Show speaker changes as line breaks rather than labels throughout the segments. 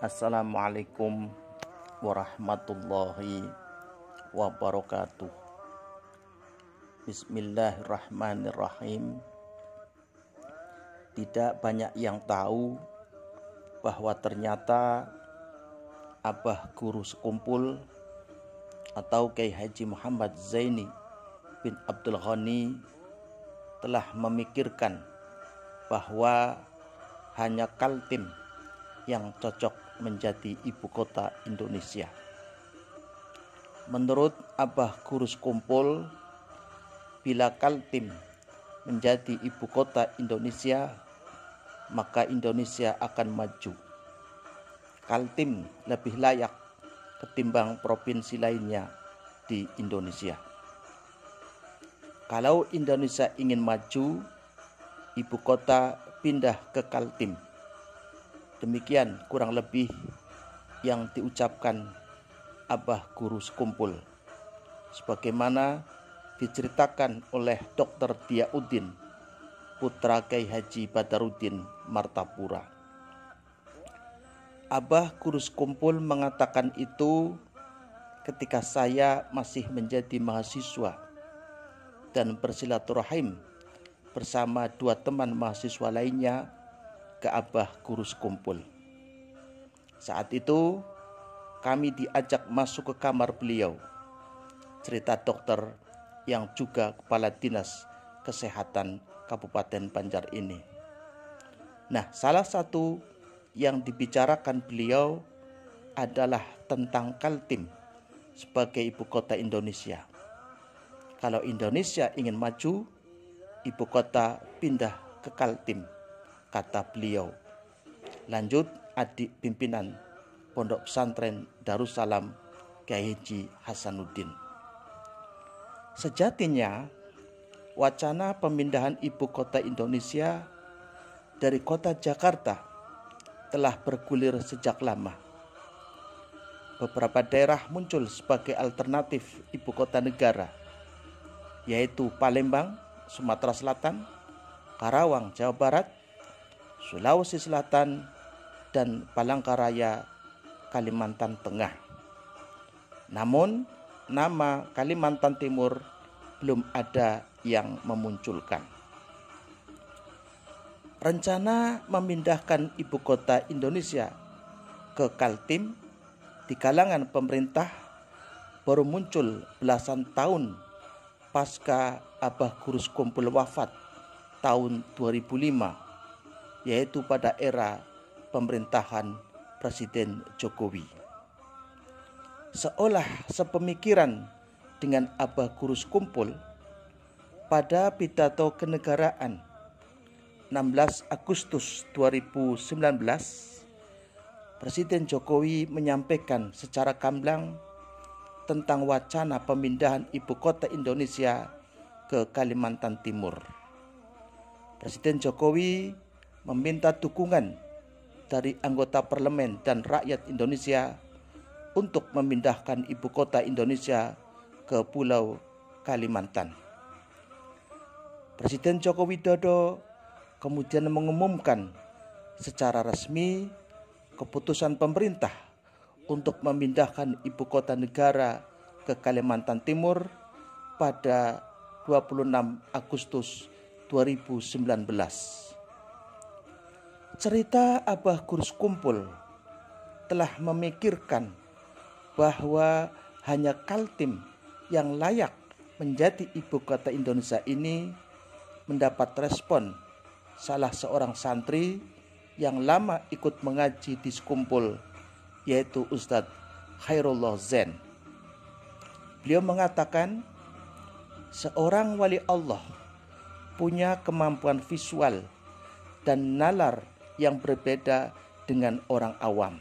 Assalamualaikum warahmatullahi wabarakatuh. Bismillahirrahmanirrahim. Tidak banyak yang tahu bahwa ternyata Abah Guru Sekumpul atau Kiai Haji Muhammad Zaini bin Abdul Ghani telah memikirkan bahwa hanya Kaltim yang cocok menjadi ibu kota Indonesia. Menurut Abah Guru Sekumpul, bila Kaltim menjadi ibu kota Indonesia, maka Indonesia akan maju. Kaltim lebih layak ketimbang provinsi lainnya di Indonesia. Kalau Indonesia ingin maju, ibu kota pindah ke Kaltim. Demikian kurang lebih yang diucapkan Abah Guru Sekumpul, sebagaimana diceritakan oleh Dr. Diauddin, putra Kiai Haji Badaruddin Martapura. Abah Guru Sekumpul mengatakan itu ketika saya masih menjadi mahasiswa dan bersilaturahim bersama dua teman mahasiswa lainnya ke Abah Guru Sekumpul. Saat itu kami diajak masuk ke kamar beliau, cerita dokter yang juga kepala dinas kesehatan Kabupaten Banjar ini. Nah, salah satu yang dibicarakan beliau adalah tentang Kaltim sebagai ibu kota Indonesia. Kalau Indonesia ingin maju, ibu kota pindah ke Kaltim, kata beliau. Lanjut adik pimpinan Pondok Pesantren Darussalam Kiai Haji Hasanuddin. Sejatinya wacana pemindahan ibu kota Indonesia dari kota Jakarta telah bergulir sejak lama. Beberapa daerah muncul sebagai alternatif ibu kota negara, yaitu Palembang, Sumatera Selatan, Karawang, Jawa Barat, Sulawesi Selatan, dan Palangkaraya, Kalimantan Tengah. Namun, nama Kalimantan Timur belum ada yang memunculkan. Rencana memindahkan ibu kota Indonesia ke Kaltim di kalangan pemerintah baru muncul belasan tahun pasca Abah Guru Sekumpul wafat tahun 2005, yaitu pada era pemerintahan Presiden Jokowi. Seolah sepemikiran dengan Abah Guru Sekumpul, pada pidato kenegaraan 16 Agustus 2019, Presiden Jokowi menyampaikan secara gamblang tentang wacana pemindahan ibu kota Indonesia ke Kalimantan Timur. Presiden Jokowi meminta dukungan dari anggota parlemen dan rakyat Indonesia untuk memindahkan ibu kota Indonesia ke Pulau Kalimantan. Presiden Joko Widodo kemudian mengumumkan secara resmi keputusan pemerintah untuk memindahkan ibu kota negara ke Kalimantan Timur pada 26 Agustus 2019. Cerita Abah Guru Sekumpul telah memikirkan bahwa hanya Kaltim yang layak menjadi ibu kota Indonesia ini mendapat respon salah seorang santri yang lama ikut mengaji di Sekumpul, yaitu Ustadz Khairullah Zen. Beliau mengatakan, seorang wali Allah punya kemampuan visual dan nalar yang berbeda dengan orang awam,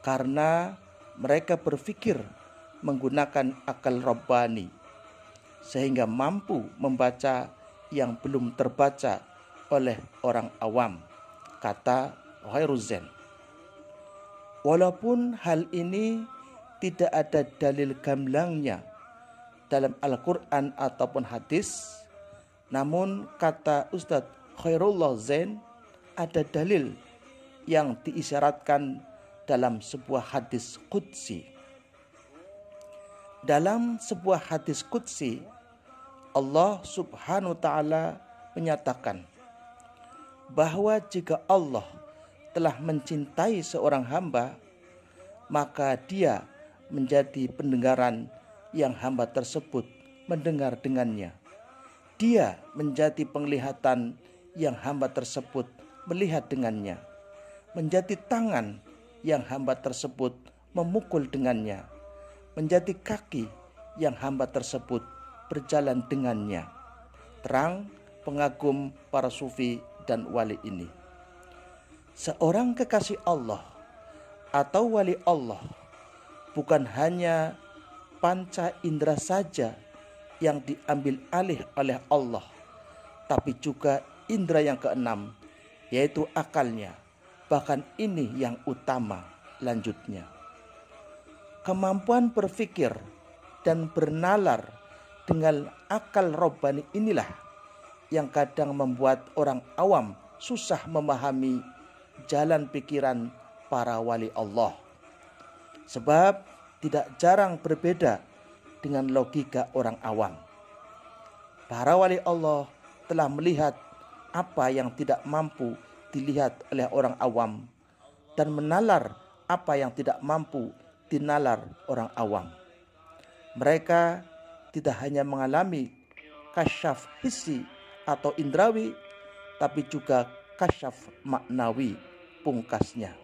karena mereka berpikir menggunakan akal robbani sehingga mampu membaca yang belum terbaca oleh orang awam, kata Khairuzen. Walaupun hal ini tidak ada dalil gamblangnya dalam Al-Quran ataupun hadis, namun kata Ustadz Khairullah Zain, ada dalil yang diisyaratkan dalam sebuah hadis qudsi. Dalam sebuah hadis qudsi, Allah Subhanahu wa ta'ala menyatakan bahwa jika Allah telah mencintai seorang hamba, maka dia menjadi pendengaran yang hamba tersebut mendengar dengannya. Dia menjadi penglihatan yang hamba tersebut melihat dengannya. Menjadi tangan yang hamba tersebut memukul dengannya. Menjadi kaki yang hamba tersebut berjalan dengannya. Terang pengagum para sufi dan wali ini. Seorang kekasih Allah atau wali Allah bukan hanya panca indera saja yang diambil alih oleh Allah, tapi juga indera yang keenam, yaitu akalnya. Bahkan ini yang utama lanjutnya. Kemampuan berpikir dan bernalar dengan akal robbani inilah yang kadang membuat orang awam susah memahami jalan pikiran para wali Allah. Sebab tidak jarang berbeda dengan logika orang awam. Para wali Allah telah melihat apa yang tidak mampu dilihat oleh orang awam dan menalar apa yang tidak mampu dinalar orang awam. Mereka tidak hanya mengalami kasyaf hissi atau indrawi, tapi juga kasyaf maknawi pungkasnya.